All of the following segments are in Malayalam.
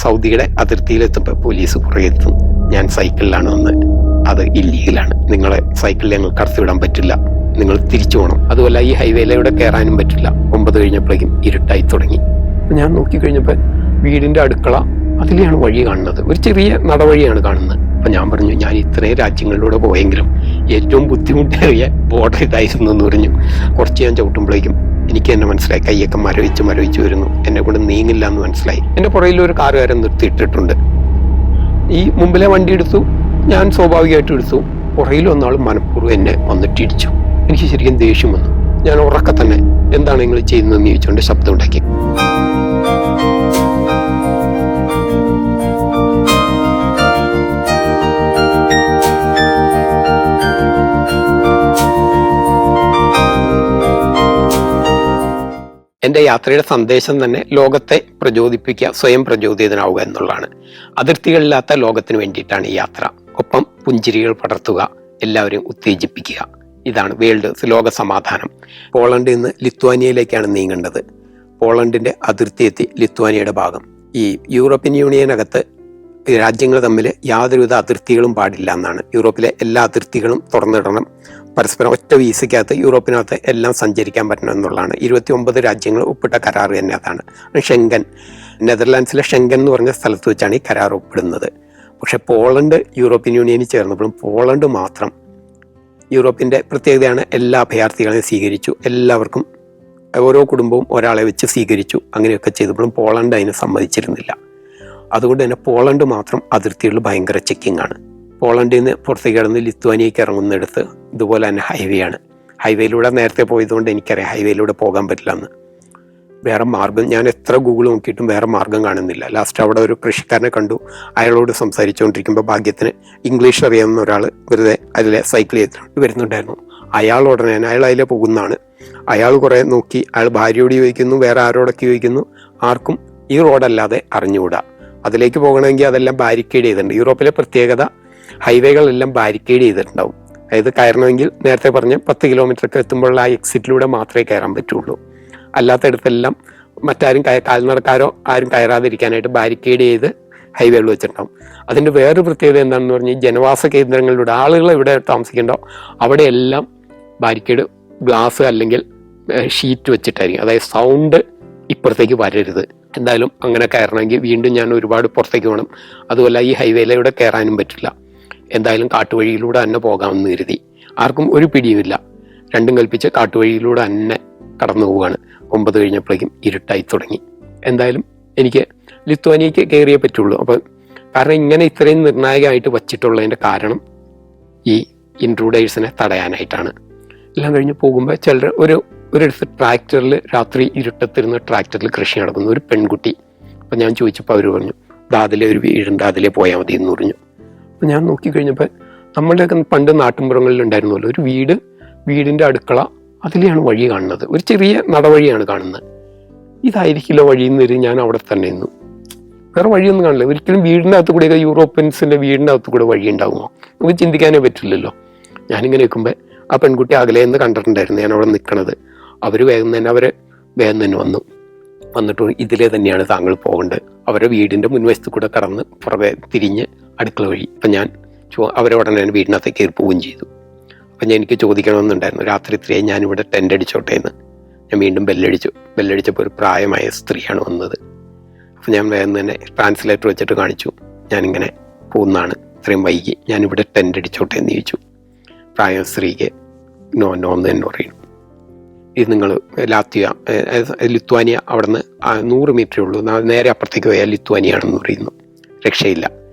സൗദിയുടെ അതിർത്തിയിലെത്തുമ്പോൾ പോലീസ് പുറകെത്തും. ഞാൻ സൈക്കിളിലാണ് വന്ന്, അത് ഇല്ലീഗലാണ്, നിങ്ങളെ സൈക്കിളിൽ ഞങ്ങൾ കടത്തിവിടാൻ പറ്റില്ല, നിങ്ങൾ തിരിച്ചു പോകണം. അതുപോലെ ഈ ഹൈവേയിലൂടെ കയറാനും പറ്റില്ല. 9 കഴിഞ്ഞപ്പോഴേക്കും ഇരുട്ടായി തുടങ്ങി. ഞാൻ നോക്കിക്കഴിഞ്ഞപ്പോൾ വീടിന്റെ അടുക്കള, അതിലെയാണ് വഴി കാണുന്നത്. ഒരു ചെറിയ നടവഴിയാണ് കാണുന്നത്. അപ്പൊ ഞാൻ പറഞ്ഞു, ഞാൻ ഇത്രയും രാജ്യങ്ങളിലൂടെ പോയെങ്കിലും ഏറ്റവും ബുദ്ധിമുട്ടേറിയ ബോർഡർ ഇതായിരുന്നു എന്ന് പറഞ്ഞു. കുറച്ച് ഞാൻ ചവിട്ടുമ്പോഴേക്കും എനിക്ക് തന്നെ മനസ്സിലായി, കൈയൊക്കെ മരവിച്ച് വരുന്നു, എന്നെ കൊണ്ട് നീങ്ങില്ല എന്ന് മനസ്സിലായി. എന്റെ പുറകിൽ ഒരു കാറുകാരൻ നിർത്തിയിട്ടിട്ടുണ്ട്. ഈ മുമ്പിലെ വണ്ടി എടുത്തു, ഞാൻ സ്വാഭാവികമായിട്ടും എടുത്തു. പുറകിൽ വന്നാൾ മനഃപൂർവ്വം എന്നെ വന്നിട്ട് ഇടിച്ചു. എനിക്ക് ശരിക്കും ദേഷ്യം വന്നു. ഞാൻ ഉറക്കെ തന്നെ, എന്താണ് നിങ്ങൾ ചെയ്യുന്നതെന്ന് ചോദിച്ചുകൊണ്ട് ശബ്ദം ഉണ്ടാക്കി. എൻ്റെ യാത്രയുടെ സന്ദേശം തന്നെ ലോകത്തെ പ്രചോദിപ്പിക്കുക, സ്വയം പ്രചോദിതനാവുക എന്നുള്ളതാണ്. അതിർത്തികളില്ലാത്ത ലോകത്തിന് വേണ്ടിയിട്ടാണ് ഈ യാത്ര. ഒപ്പം പുഞ്ചിരികൾ പടർത്തുക, എല്ലാവരെയും ഉത്തേജിപ്പിക്കുക. ഇതാണ് ലോക സമാധാനം. പോളണ്ടിൽ നിന്ന് ലിത്വാനിയയിലേക്കാണ് നീങ്ങേണ്ടത്. പോളണ്ടിന്റെ അതിർത്തി എത്തി ലിത്വാനിയയുടെ ഭാഗം. ഈ യൂറോപ്യൻ യൂണിയനകത്ത് രാജ്യങ്ങൾ തമ്മിൽ യാതൊരുവിധ അതിർത്തികളും പാടില്ല എന്നാണ്. യൂറോപ്പിലെ എല്ലാ അതിർത്തികളും തുറന്നിടണം. പരസ്പരം ഒറ്റ വീസയ്ക്കകത്ത് യൂറോപ്പിനകത്ത് എല്ലാം സഞ്ചരിക്കാൻ പറ്റണം എന്നുള്ളതാണ്. 29 രാജ്യങ്ങൾ ഒപ്പിട്ട കരാർ തന്നെ അതാണ്. ഷെങ്കൻ, നെതർലാൻഡ്സിലെ ഷെങ്കൻ എന്ന് പറഞ്ഞ സ്ഥലത്ത് വെച്ചാണ് ഈ കരാർ ഒപ്പിടുന്നത്. പക്ഷെ പോളണ്ട് യൂറോപ്യൻ യൂണിയനിൽ ചേർന്നപ്പോഴും പോളണ്ട് മാത്രം, യൂറോപ്പിന്റെ പ്രത്യേകതയാണ്, എല്ലാ അഭയാർത്ഥികളെയും സ്വീകരിച്ചു. എല്ലാവർക്കും ഓരോ കുടുംബവും ഒരാളെ വെച്ച് സ്വീകരിച്ചു. അങ്ങനെയൊക്കെ ചെയ്തപ്പോഴും പോളണ്ട് അതിന് സമ്മതിച്ചിരുന്നില്ല. അതുകൊണ്ട് തന്നെ പോളണ്ട് മാത്രം അതിർത്തികളിൽ ഭയങ്കര ചെക്കിംഗ് ആണ്. പോളണ്ടിൽ നിന്ന് പുറത്തേക്ക് കിടന്ന് ലിത്വാനിയയ്ക്ക് ഇറങ്ങുന്നിടത്ത് ഇതുപോലെ തന്നെ ഹൈവേ ആണ്. ഹൈവേയിലൂടെ നേരത്തെ പോയതുകൊണ്ട് എനിക്കറിയാം ഹൈവേയിലൂടെ പോകാൻ പറ്റില്ല എന്ന്. വേറെ മാർഗം, ഞാൻ എത്ര ഗൂഗിൾ നോക്കിയിട്ടും വേറെ മാർഗം കാണുന്നില്ല. ലാസ്റ്റ് അവിടെ ഒരു കൃഷിക്കാരനെ കണ്ടു. അയാളോട് സംസാരിച്ചുകൊണ്ടിരിക്കുമ്പോൾ ഭാഗ്യത്തിന് ഇംഗ്ലീഷ് അറിയാവുന്ന ഒരാൾ വെറുതെ അതിലെ സൈക്കിൾ ചെയ്തിട്ട് വരുന്നുണ്ടായിരുന്നു. അയാൾ ഉടനെ, അയാൾ അതിലെ പോകുന്നതാണ്. അയാൾ കുറെ നോക്കി, അയാൾ ഭാര്യയോട് ചോദിക്കുന്നു, വേറെ ആരോടൊക്കെ ചോദിക്കുന്നു. ആർക്കും ഈ റോഡല്ലാതെ അറിഞ്ഞുകൂടാ. അതിലേക്ക് പോകണമെങ്കിൽ അതെല്ലാം ബാരിക്കേഡ് ചെയ്തിട്ടുണ്ട്. യൂറോപ്പിലെ പ്രത്യേകത, ഹൈവേകളെല്ലാം ബാരിക്കേഡ് ചെയ്തിട്ടുണ്ടാവും. അതായത് കയറണമെങ്കിൽ നേരത്തെ പറഞ്ഞ 10 കിലോമീറ്ററൊക്കെ എത്തുമ്പോഴുള്ള ആ എക്സിറ്റിലൂടെ മാത്രമേ കയറാൻ പറ്റുള്ളൂ. അല്ലാത്തടത്തെല്ലാം മറ്റാരും കാൽനടക്കാരോ ആരും കയറാതിരിക്കാനായിട്ട് ബാരിക്കേഡ് ചെയ്ത് ഹൈവേകൾ വെച്ചിട്ടുണ്ടാവും. അതിൻ്റെ വേറൊരു പ്രത്യേകത എന്താണെന്ന് പറഞ്ഞാൽ, ജനവാസ കേന്ദ്രങ്ങളിലൂടെ ആളുകൾ എവിടെ താമസിക്കണ്ടോ അവിടെയെല്ലാം ബാരിക്കേഡ്, ഗ്ലാസ് അല്ലെങ്കിൽ ഷീറ്റ് വെച്ചിട്ടായിരിക്കും. അതായത് സൗണ്ട് ഇപ്പുറത്തേക്ക് വരരുത്. എന്തായാലും അങ്ങനെ കയറണമെങ്കിൽ വീണ്ടും ഞാൻ ഒരുപാട് പുറത്തേക്ക് വേണം. അതുപോലെ ഈ ഹൈവേയിലൂടെ കയറാനും പറ്റില്ല. എന്തായാലും കാട്ടുവഴിയിലൂടെ തന്നെ പോകാമെന്ന് കരുതി. ആർക്കും ഒരു പിടിയുമില്ല. രണ്ടും കൽപ്പിച്ച് കാട്ടുവഴിയിലൂടെ തന്നെ കടന്നു പോവുകയാണ്. 9 കഴിഞ്ഞപ്പോഴേക്കും ഇരുട്ടായി തുടങ്ങി. എന്തായാലും എനിക്ക് ലിത്വാനിയയ്ക്ക് കയറിയേ പറ്റുള്ളൂ. അപ്പം കാരണം ഇങ്ങനെ ഇത്രയും നിർണായകമായിട്ട് വച്ചിട്ടുള്ളതിൻ്റെ കാരണം ഈ ഇൻട്രൂഡേഴ്സിനെ തടയാനായിട്ടാണ്. എല്ലാം കഴിഞ്ഞ് പോകുമ്പോൾ ചിലർ ഒരിടത്ത് ട്രാക്ടറിൽ, രാത്രി ഇരുട്ടത്തിരുന്ന് ട്രാക്ടറിൽ കൃഷി നടക്കുന്നു ഒരു പെൺകുട്ടി. അപ്പം ഞാൻ ചോദിച്ചപ്പോൾ അവർ പറഞ്ഞു, അതിലെ ഒരു വീടുണ്ട്, അതിലേ പോയാൽ മതി എന്ന് പറഞ്ഞു. അപ്പം ഞാൻ നോക്കിക്കഴിഞ്ഞപ്പോൾ നമ്മളുടെയൊക്കെ പണ്ട് നാട്ടിൻപുറങ്ങളിൽ ഉണ്ടായിരുന്നല്ലോ ഒരു വീടിൻ്റെ അടുക്കള, അതിലെയാണ് വഴി കാണുന്നത്. ഒരു ചെറിയ നടവഴിയാണ് കാണുന്നത്. ഇതായിരിക്കില്ല വഴിയെന്ന് വരും. ഞാൻ അവിടെ തന്നെ നിന്നു. വേറെ വഴിയൊന്നും കാണില്ല. ഒരിക്കലും വീടിൻ്റെ അകത്ത് കൂടെയൊക്കെ യൂറോപ്യൻസിൻ്റെ വീടിൻ്റെ അകത്ത് കൂടെ വഴി ഉണ്ടാകുമോ? നമുക്ക് ചിന്തിക്കാനേ പറ്റില്ലല്ലോ. ഞാനിങ്ങനെ നിൽക്കുമ്പോൾ ആ പെൺകുട്ടി അകലെ നിന്ന് കണ്ടിട്ടുണ്ടായിരുന്നു ഞാൻ അവിടെ നിൽക്കണത്. അവർ വേഗം തന്നെ വന്നിട്ട് ഇതിലെ തന്നെയാണ് താങ്കൾ പോകേണ്ടത്. അവരുടെ വീടിൻ്റെ മുൻവശത്ത് കൂടെ കടന്ന് പുറകെ തിരിഞ്ഞ് അടുക്കള വഴി. അപ്പം ഞാൻ അവരെ ഉടനെ വീടിനകത്തേക്ക് കയറി പോവുകയും ചെയ്തു. അപ്പം എനിക്ക് ചോദിക്കണമെന്നുണ്ടായിരുന്നു, രാത്രി ഇത്രയും ഞാനിവിടെ ടെൻ്റ് അടിച്ചോട്ടെ എന്ന്. ഞാൻ വീണ്ടും ബെല്ലടിച്ചപ്പോൾ ഒരു പ്രായമായ സ്ത്രീയാണ് വന്നത്. അപ്പം ഞാൻ വേഗം തന്നെ ട്രാൻസ്ലേറ്റർ വെച്ചിട്ട് കാണിച്ചു, ഞാനിങ്ങനെ പോകുന്നതാണ്, ഇത്രയും വൈകി, ഞാനിവിടെ ടെൻ്റ് അടിച്ചോട്ടെ എന്ന് ചോദിച്ചു. പ്രായ സ്ത്രീക്ക് നോ എന്ന് തന്നെ പറയുന്നു. ഇത് നിങ്ങൾ ലിത്വാനിയ അവിടെ നിന്ന് 100 മീറ്ററേ ഉള്ളൂ, നേരെ അപ്പുറത്തേക്ക് പോയാൽ ലിത്വാനിയാണെന്ന് പറയുന്നു. രക്ഷയില്ല.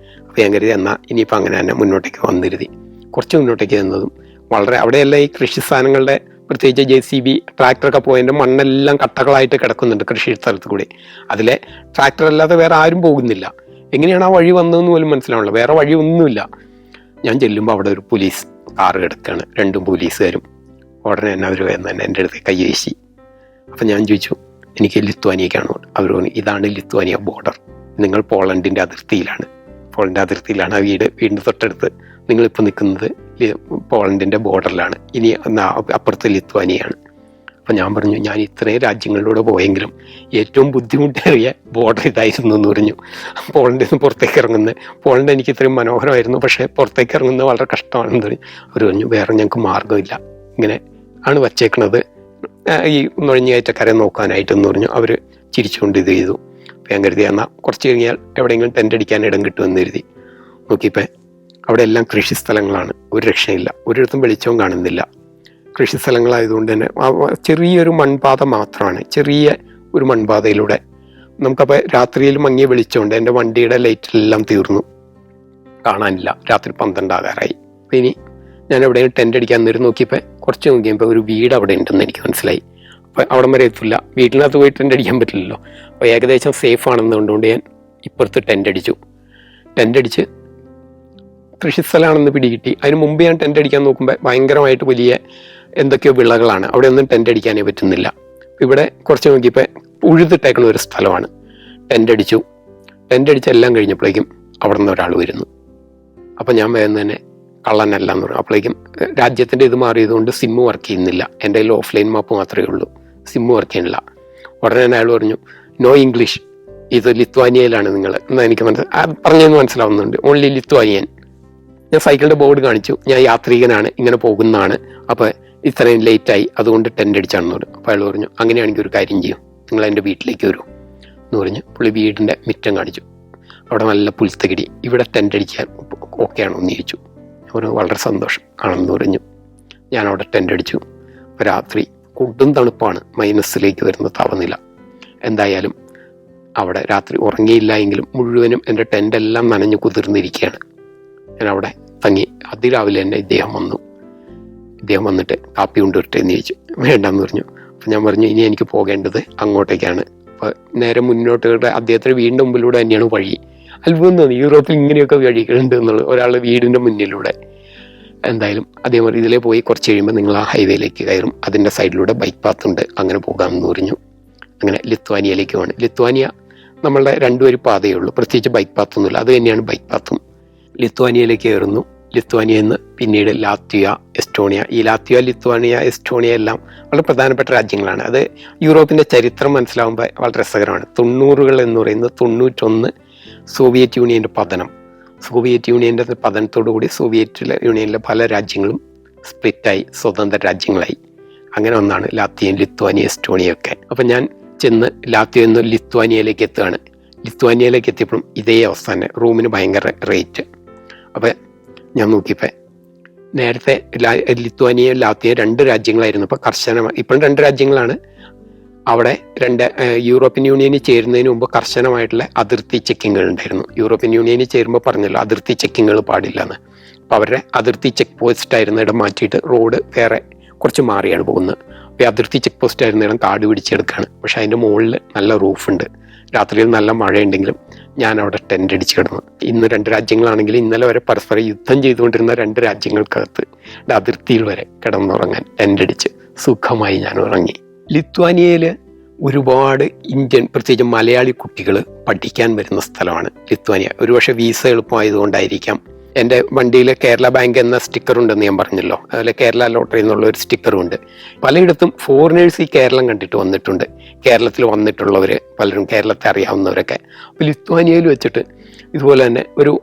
അപ്പോൾ ഞാൻ കരുതി എന്നാൽ ഇനിയിപ്പോൾ അങ്ങനെ തന്നെ മുന്നോട്ടേക്ക് വന്നിരുതി. കുറച്ച് മുന്നോട്ടേക്ക് ചെന്നതും വളരെ അവിടെയെല്ലാം ഈ കൃഷി സാധനങ്ങളുടെ, പ്രത്യേകിച്ച് JCB ട്രാക്ടറൊക്കെ പോയതിൻ്റെ മണ്ണെല്ലാം കട്ടകളായിട്ട് കിടക്കുന്നുണ്ട് കൃഷി സ്ഥലത്ത് കൂടി. അതിലെ ട്രാക്ടർ അല്ലാതെ വേറെ ആരും പോകുന്നില്ല. എങ്ങനെയാണ് ആ വഴി വന്നതെന്ന് പോലും മനസ്സിലാവണല്ലോ. വേറെ വഴി ഒന്നുമില്ല. ഞാൻ ചെല്ലുമ്പോൾ അവിടെ ഒരു പോലീസ് കാറ് കിടക്കുകയാണ്, 2 പോലീസുകാരും. ഉടനെ തന്നെ അവർ തന്നെ എൻ്റെ അടുത്ത് കൈ വീശി. അപ്പം ഞാൻ ചോദിച്ചു, എനിക്ക് ലിത്വാനിയക്കാണോ? അവർ പറഞ്ഞു, ഇതാണ് ലിത്വാനിയ ബോർഡർ, നിങ്ങൾ പോളണ്ടിൻ്റെ അതിർത്തിയിലാണ്. ആ വീടിൻ്റെ തൊട്ടടുത്ത് നിങ്ങളിപ്പോൾ നിൽക്കുന്നത് പോളണ്ടിൻ്റെ ബോർഡറിലാണ്, ഇനി അപ്പുറത്ത് ലിത്വാനിയാണ്. അപ്പം ഞാൻ പറഞ്ഞു, ഞാൻ ഇത്രയും രാജ്യങ്ങളിലൂടെ പോയെങ്കിലും ഏറ്റവും ബുദ്ധിമുട്ടേറിയ ബോർഡർ ഇതായിരുന്നു എന്ന് പറഞ്ഞു. പോളണ്ടിൽ നിന്ന് പുറത്തേക്ക് ഇറങ്ങുന്നത്, പോളണ്ട് എനിക്ക് ഇത്രയും മനോഹരമായിരുന്നു, പക്ഷേ പുറത്തേക്ക് ഇറങ്ങുന്നത് വളരെ കഷ്ടമാണെന്ന് പറഞ്ഞു. അവർ പറഞ്ഞു വേറെ ഞങ്ങൾക്ക് മാർഗ്ഗമില്ല, ഇങ്ങനെ ആണ് വച്ചേക്കണത് ഈ നുഴഞ്ഞുകയറ്റക്കാരെ നോക്കാനായിട്ടെന്ന് പറഞ്ഞു. അവർ ചിരിച്ചുകൊണ്ട് ഇത് ചെയ്തു. അപ്പം ഞാൻ കരുതി എന്നാൽ കുറച്ച് കഴിഞ്ഞാൽ എവിടെയെങ്കിലും ടെൻ്റ് അടിക്കാൻ ഇടം കിട്ടുമെന്ന് കരുതി. നോക്കിയപ്പോൾ അവിടെ എല്ലാം കൃഷി സ്ഥലങ്ങളാണ്, ഒരു രക്ഷയില്ല, ഒരിടത്തും വെളിച്ചവും കാണുന്നില്ല. കൃഷി സ്ഥലങ്ങളായതുകൊണ്ട് തന്നെ ചെറിയൊരു മൺപാത മാത്രമാണ്, ചെറിയ ഒരു മൺപാതയിലൂടെ. നമുക്കപ്പോൾ രാത്രിയിൽ മങ്ങിയ വെളിച്ചമുണ്ട്, എൻ്റെ വണ്ടിയുടെ ലൈറ്റെല്ലാം തീർന്നു, കാണാനില്ല. രാത്രി 12 ആകാറായി. അപ്പം ഇനി ഞാൻ എവിടെയും ടെൻ്റ് അടിക്കാൻ നേരം നോക്കിയപ്പോൾ കുറച്ച് നോക്കിയപ്പോൾ ഒരു വീട് അവിടെ ഉണ്ടെന്ന് എനിക്ക് മനസ്സിലായി. അപ്പോൾ അവിടം വരെ എത്തില്ല, വീട്ടിനകത്ത് പോയി ടെൻ്റ് അടിക്കാൻ പറ്റില്ലല്ലോ. അപ്പോൾ ഏകദേശം സേഫ് ആണെന്നുകൊണ്ട് ഞാൻ ഇപ്പുറത്ത് ടെൻ്റ് അടിച്ചു. ടെൻ്റ് അടിച്ച് കൃഷിസ്ഥലമാണെന്ന് പിടികിട്ടി. അതിന് മുമ്പ് ഞാൻ ടെൻ്റ് അടിക്കാൻ നോക്കുമ്പോൾ ഭയങ്കരമായിട്ട് വലിയ എന്തൊക്കെയോ വിളകളാണ്, അവിടെ ഒന്നും ടെൻ്റ് അടിക്കാനേ പറ്റുന്നില്ല. ഇവിടെ കുറച്ച് നോക്കിയപ്പോൾ ഉഴുതിട്ടേക്കുന്ന ഒരു സ്ഥലമാണ്. ടെൻ്റ് അടിച്ചു. ടെൻ്റ് അടിച്ച് എല്ലാം കഴിഞ്ഞപ്പോഴേക്കും അവിടെ നിന്ന് ഒരാൾ വരുന്നു. അപ്പം ഞാൻ വേഗം തന്നെ കള്ളനല്ല എന്ന് പറഞ്ഞു. അപ്പോഴേക്കും രാജ്യത്തിൻ്റെ ഇത് മാറിയതുകൊണ്ട് സിമ്മ് വർക്ക് ചെയ്യുന്നില്ല, എൻ്റെ കയ്യിൽ ഓഫ്ലൈൻ മാപ്പ് മാത്രമേ ഉള്ളൂ, സിമ്മ് വർക്ക് ചെയ്യുന്നില്ല. ഉടനെ തന്നെ അയാൾ പറഞ്ഞു നോ ഇംഗ്ലീഷ്, ഇത് ലിത്വാനിയയിലാണ് നിങ്ങൾ എന്ന് എനിക്ക് പറഞ്ഞതെന്ന് മനസ്സിലാവുന്നുണ്ട്, ഓൺലി ലിത്വാനിയൻ. ഞാൻ സൈക്കിളിൻ്റെ ബോർഡ് കാണിച്ചു, ഞാൻ യാത്രികനാണ്, ഇങ്ങനെ പോകുന്നതാണ്, അപ്പോൾ ഇത്രയും ലേറ്റായി, അതുകൊണ്ട് ടെൻ്റ് അടിച്ചാണെന്ന് പറഞ്ഞു. അപ്പോൾ അയാൾ പറഞ്ഞു അങ്ങനെയാണെങ്കിൽ ഒരു കാര്യം ചെയ്യും, നിങ്ങൾ എൻ്റെ വീട്ടിലേക്ക് വരൂ എന്ന് പറഞ്ഞു. പുള്ളി വീടിൻ്റെ മുറ്റം കാണിച്ചു. അവിടെ നല്ല പുൽത്തകിടി, ഇവിടെ ടെൻ്റ് അടിക്കാൻ ഓക്കെ ആണോ എന്ന് ചോദിച്ചു. ഒരു വളരെ സന്തോഷം ആണെന്ന് പറഞ്ഞു. ഞാനവിടെ ടെൻ്റ് അടിച്ചു. രാത്രി കൊടും തണുപ്പാണ്, മൈനസിലേക്ക് വരുന്ന താപനില. എന്തായാലും അവിടെ രാത്രി ഉറങ്ങിയില്ല എങ്കിലും മുഴുവനും എൻ്റെ ടെൻ്റെല്ലാം നനഞ്ഞു കുതിർന്നിരിക്കുകയാണ്. ഞാൻ അവിടെ തങ്ങി. അതിരാവിലെ തന്നെ ഇദ്ദേഹം വന്നു. ഇദ്ദേഹം വന്നിട്ട് കാപ്പി കൊണ്ടുവരട്ടെ എന്ന് ചോദിച്ചു. വേണ്ടെന്ന് പറഞ്ഞു. അപ്പം ഞാൻ പറഞ്ഞു ഇനി എനിക്ക് പോകേണ്ടത് അങ്ങോട്ടേക്കാണ്. അപ്പോൾ നേരെ മുന്നോട്ട് അദ്ദേഹത്തിൻ്റെ വീടിൻ്റെ മുമ്പിലൂടെ തന്നെയാണ് വഴി. അത്ഭുതം തോന്നി, യൂറോപ്പിൽ ഇങ്ങനെയൊക്കെ വഴികളുണ്ട് എന്നുള്ളത്, ഒരാളുടെ വീടിൻ്റെ മുന്നിലൂടെ. എന്തായാലും അതേമാതിരി ഇതിലേ പോയി കുറച്ച് കഴിയുമ്പോൾ നിങ്ങൾ ആ ഹൈവേയിലേക്ക് കയറും, അതിൻ്റെ സൈഡിലൂടെ ബൈക്ക് പാത്ത് ഉണ്ട്, അങ്ങനെ പോകാമെന്ന് പറഞ്ഞു. അങ്ങനെ ലിത്വാനിയയിലേക്ക് പോകണം. ലിത്വാനിയ നമ്മളുടെ 2 വരി പാതയേ ഉള്ളൂ, പ്രത്യേകിച്ച് ബൈക്ക് പാത്തൊന്നുമില്ല, അത് തന്നെയാണ് ബൈക്ക് പാത്തും. ലിത്വാനിയയിലേക്ക് കയറുന്നു. ലിത്വാനിയയിൽ നിന്ന് പിന്നീട് ലാത്വിയ, എസ്റ്റോണിയ. ഈ ലാത്വിയ, ലിത്വാനിയ, എസ്റ്റോണിയ എല്ലാം വളരെ പ്രധാനപ്പെട്ട രാജ്യങ്ങളാണ്. അത് യൂറോപ്പിൻ്റെ ചരിത്രം മനസ്സിലാവുമ്പോൾ വളരെ രസകരമാണ്. 90കൾ എന്ന് പറയുന്നത് 91 സോവിയറ്റ് യൂണിയൻ്റെ പതനം. സോവിയറ്റ് യൂണിയൻ്റെ പതനത്തോടുകൂടി സോവിയറ്റ് യൂണിയനിലെ പല രാജ്യങ്ങളും സ്പ്ലിറ്റായി, സ്വതന്ത്ര രാജ്യങ്ങളായി. അങ്ങനെ ഒന്നാണ് ലാത്വിയയും ലിത്വാനിയ, എസ്റ്റോണിയൊക്കെ. അപ്പം ഞാൻ ചെന്ന് ലാത്വിയയിൽ നിന്ന് ലിത്വാനിയയിലേക്ക് എത്തുകയാണ്. ലിത്വാനിയയിലേക്ക് എത്തിയപ്പോഴും ഇതേ അവസ്ഥ തന്നെ, റൂമിന് ഭയങ്കര റേറ്റ്. അപ്പം ഞാൻ നോക്കിയപ്പോൾ നേരത്തെ ലിത്വാനിയ, ലാത്വിയ 2 രാജ്യങ്ങളായിരുന്നു. അപ്പോൾ കർശനമായി, ഇപ്പോഴും 2 രാജ്യങ്ങളാണ്. അവിടെ യൂറോപ്യൻ യൂണിയനിൽ ചേരുന്നതിന് മുമ്പ് കർശനമായിട്ടുള്ള അതിർത്തി ചെക്കിങ്ങുകൾ ഉണ്ടായിരുന്നു. യൂറോപ്യൻ യൂണിയനിൽ ചേരുമ്പോൾ പറഞ്ഞല്ലോ അതിർത്തി ചെക്കിങ്ങുകൾ പാടില്ല എന്ന്. അപ്പോൾ അവരുടെ അതിർത്തി ചെക്ക് പോസ്റ്റ് ആയിരുന്ന ഇടം മാറ്റിയിട്ട് റോഡ് വേറെ കുറച്ച് മാറിയാണ് പോകുന്നത്. അപ്പോൾ അതിർത്തി ചെക്ക് പോസ്റ്റ് ആയിരുന്ന ഇടം കാട് പിടിച്ചെടുക്കുകയാണ്. പക്ഷെ അതിൻ്റെ മുകളിൽ നല്ല റൂഫുണ്ട്. രാത്രിയിൽ നല്ല മഴയുണ്ടെങ്കിലും ഞാൻ അവിടെ ടെൻ്റ് അടിച്ച് കിടന്നു. ഇന്ന് 2 രാജ്യങ്ങളാണെങ്കിൽ ഇന്നലെ വരെ പരസ്പരം യുദ്ധം ചെയ്തുകൊണ്ടിരുന്ന 2 രാജ്യങ്ങൾക്കകത്ത് അതിർത്തിയിൽ വരെ കിടന്നുറങ്ങാൻ ടെൻ്റ് അടിച്ച് സുഖമായി ഞാൻ ഉറങ്ങി. ലിത്വാനിയയിൽ ഒരുപാട് ഇന്ത്യൻ, പ്രത്യേകിച്ച് മലയാളി കുട്ടികൾ പഠിക്കാൻ വരുന്ന സ്ഥലമാണ് ലിത്വാനിയ. ഒരുപക്ഷെ വീസ എളുപ്പമായതുകൊണ്ടായിരിക്കാം. എൻ്റെ വണ്ടിയിൽ കേരള ബാങ്ക് എന്ന സ്റ്റിക്കർ ഉണ്ടെന്ന് ഞാൻ പറഞ്ഞല്ലോ, അതുപോലെ കേരള ലോട്ടറി എന്നുള്ള ഒരു സ്റ്റിക്കറും ഉണ്ട്. പലയിടത്തും ഫോറിനേഴ്സ് ഈ കേരളം കണ്ടിട്ട് വന്നിട്ടുണ്ട്. കേരളത്തിൽ വന്നിട്ടുള്ളവർ പലരും, കേരളത്തെ അറിയാവുന്നവരൊക്കെ. അപ്പോൾ ലിത്വാനിയയിൽ വെച്ചിട്ട് ഇതുപോലെ തന്നെ ഒരു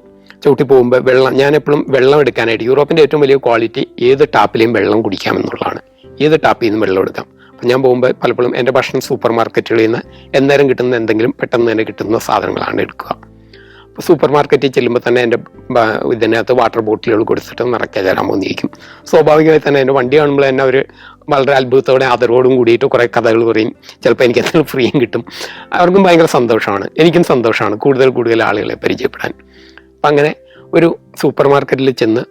ചവിട്ടി പോകുമ്പോൾ വെള്ളം, ഞാനെപ്പോഴും വെള്ളം എടുക്കാനായിട്ട്, യൂറോപ്പിൻ്റെ ഏറ്റവും വലിയ ക്വാളിറ്റി ഏത് ടാപ്പിലെയും വെള്ളം കുടിക്കാമെന്നുള്ളതാണ്. ഏത് ടാപ്പിൽ നിന്നും വെള്ളം എടുക്കാം. അപ്പം ഞാൻ പോകുമ്പോൾ പലപ്പോഴും എൻ്റെ ഭക്ഷണം സൂപ്പർ മാർക്കറ്റുകളിൽ നിന്ന് എന്നേരം കിട്ടുന്ന എന്തെങ്കിലും പെട്ടെന്ന് തന്നെ കിട്ടുന്ന സാധനങ്ങളാണ് എടുക്കുക. അപ്പോൾ സൂപ്പർ മാർക്കറ്റിൽ ചെല്ലുമ്പോൾ തന്നെ എൻ്റെ ഇതിനകത്ത് വാട്ടർ ബോട്ടിലുകൾ കൊടുത്തിട്ട് നിറയ്ക്കാൻ തരാമോ എന്ന് ചോദിക്കും. സ്വാഭാവികമായി തന്നെ എൻ്റെ വണ്ടി കാണുമ്പോൾ തന്നെ അവർ വളരെ അത്ഭുതത്തോടെ ആദരവോടും കൂടിയിട്ട് കുറേ കഥകൾ പറയും. ചിലപ്പോൾ എനിക്ക് എന്തെങ്കിലും ഫ്രീയും കിട്ടും. അവർക്കും ഭയങ്കര സന്തോഷമാണ്, എനിക്കും സന്തോഷമാണ് കൂടുതൽ ആളുകളെ പരിചയപ്പെടാൻ. അപ്പം അങ്ങനെ ഒരു സൂപ്പർ മാർക്കറ്റിൽ ചെന്ന്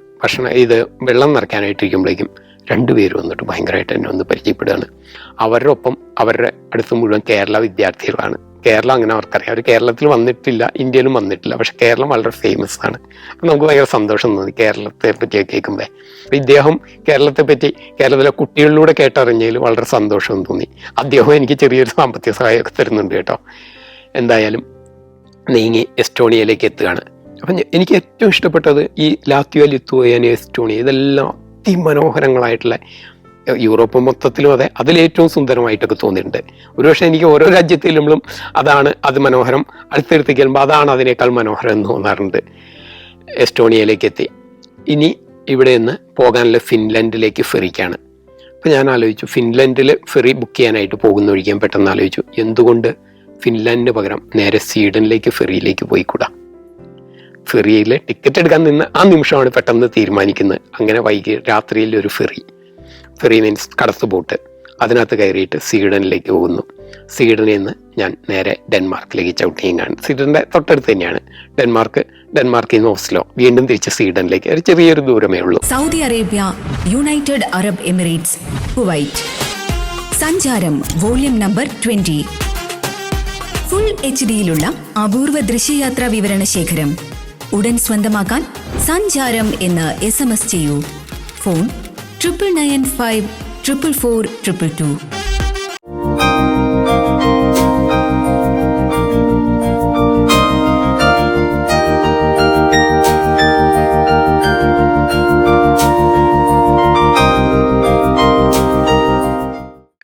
വെള്ളം നിറയ്ക്കാനായിട്ടിരിക്കുമ്പോഴേക്കും 2 പേര് വന്നിട്ട് ഭയങ്കരമായിട്ട് എന്നെ ഒന്ന് പരിചയപ്പെടുകയാണ്. അവരുടെ ഒപ്പം അവരുടെ അടുത്ത് മുഴുവൻ കേരള വിദ്യാർത്ഥികളാണ്. കേരളം അങ്ങനെ അവർക്കറിയാം. അവർ കേരളത്തിൽ വന്നിട്ടില്ല, ഇന്ത്യയിലും വന്നിട്ടില്ല, പക്ഷെ കേരളം വളരെ ഫേമസ് ആണ്. അപ്പം നമുക്ക് ഭയങ്കര സന്തോഷം തോന്നി കേരളത്തെ പറ്റിയൊക്കെ കേൾക്കുമ്പോൾ. അപ്പം ഇദ്ദേഹം കേരളത്തെ പറ്റി കേരളത്തിലെ കുട്ടികളിലൂടെ കേട്ടറിഞ്ഞതിൽ വളരെ സന്തോഷം തോന്നി. അദ്ദേഹം എനിക്ക് ചെറിയൊരു സാമ്പത്തിക സഹായമൊക്കെ തരുന്നുണ്ട് കേട്ടോ. എന്തായാലും നീങ്ങി എസ്റ്റോണിയയിലേക്ക് എത്തുകയാണ്. അപ്പം എനിക്ക് ഏറ്റവും ഇഷ്ടപ്പെട്ടത് ഈ ലാത്വിയ, ലിത്വാനിയ, എസ്റ്റോണിയ, ഇതെല്ലാം അതിമനോഹരങ്ങളായിട്ടുള്ള യൂറോപ്പ് മൊത്തത്തിലും അതെ, അതിലേറ്റവും സുന്ദരമായിട്ടൊക്കെ തോന്നിയിട്ടുണ്ട്. ഒരുപക്ഷെ എനിക്ക് ഓരോ രാജ്യത്ത് ചെല്ലുമ്പോഴും അതാണ് അത് മനോഹരം, അടുത്തടുത്തേക്ക് ചെല്ലുമ്പോൾ അതാണ് അതിനേക്കാൾ മനോഹരം എന്ന് തോന്നാറുണ്ട്. എസ്റ്റോണിയയിലേക്ക് എത്തി. ഇനി ഇവിടെ നിന്ന് പോകാനുള്ള ഫിൻലൻഡിലേക്ക് ഫെറിക്കാണ്. അപ്പം ഞാൻ ആലോചിച്ചു, ഫിൻലൻഡിൽ ഫെറി ബുക്ക് ചെയ്യാനായിട്ട് പോകുന്ന വഴിക്കാൻ പെട്ടെന്ന് ആലോചിച്ചു, എന്തുകൊണ്ട് ഫിൻലാൻഡിന് പകരം നേരെ സ്വീഡനിലേക്ക് ഫെറിയിലേക്ക് പോയിക്കൂടാ. ഫെറിയിൽ ടിക്കറ്റ് എടുക്കാൻ നിന്ന് ആ നിമിഷമാണ് പെട്ടെന്ന് തീരുമാനിക്കുന്നത്. അങ്ങനെ രാത്രിയിൽ ഒരു ഫെറി മീൻസ് കടത്ത് ബോട്ട്, അതിനകത്ത് കയറിയിട്ട് സ്വീഡനിലേക്ക് പോകുന്നു. സ്വീഡനിൽ നിന്ന് ഞാൻ നേരെ ഡെൻമാർക്കിലേക്ക് ചവിട്ടിയും കാണും. സ്വീഡന്റെ തൊട്ടടുത്ത് തന്നെയാണ് ഡെൻമാർക്കിൽ നിന്ന് ഓസ്ലോ, വീണ്ടും തിരിച്ച് സ്വീഡനിലേക്ക് ഒരു ചെറിയൊരു ദൂരമേ ഉള്ളൂ. Saudi Arabia, United Arab Emirates, Kuwait. സഞ്ചാരം വോള്യം നമ്പർ 20. ഫുൾ HD-യിലുള്ള അപൂർവ ദൃശ്യയാത്രാ വിവരണ ശേഖരം ഉടൻ സ്വന്തമാക്കാൻ സഞ്ചാരം എന്ന് SMS ചെയ്യൂ. ഫോൺ 9995 444 222.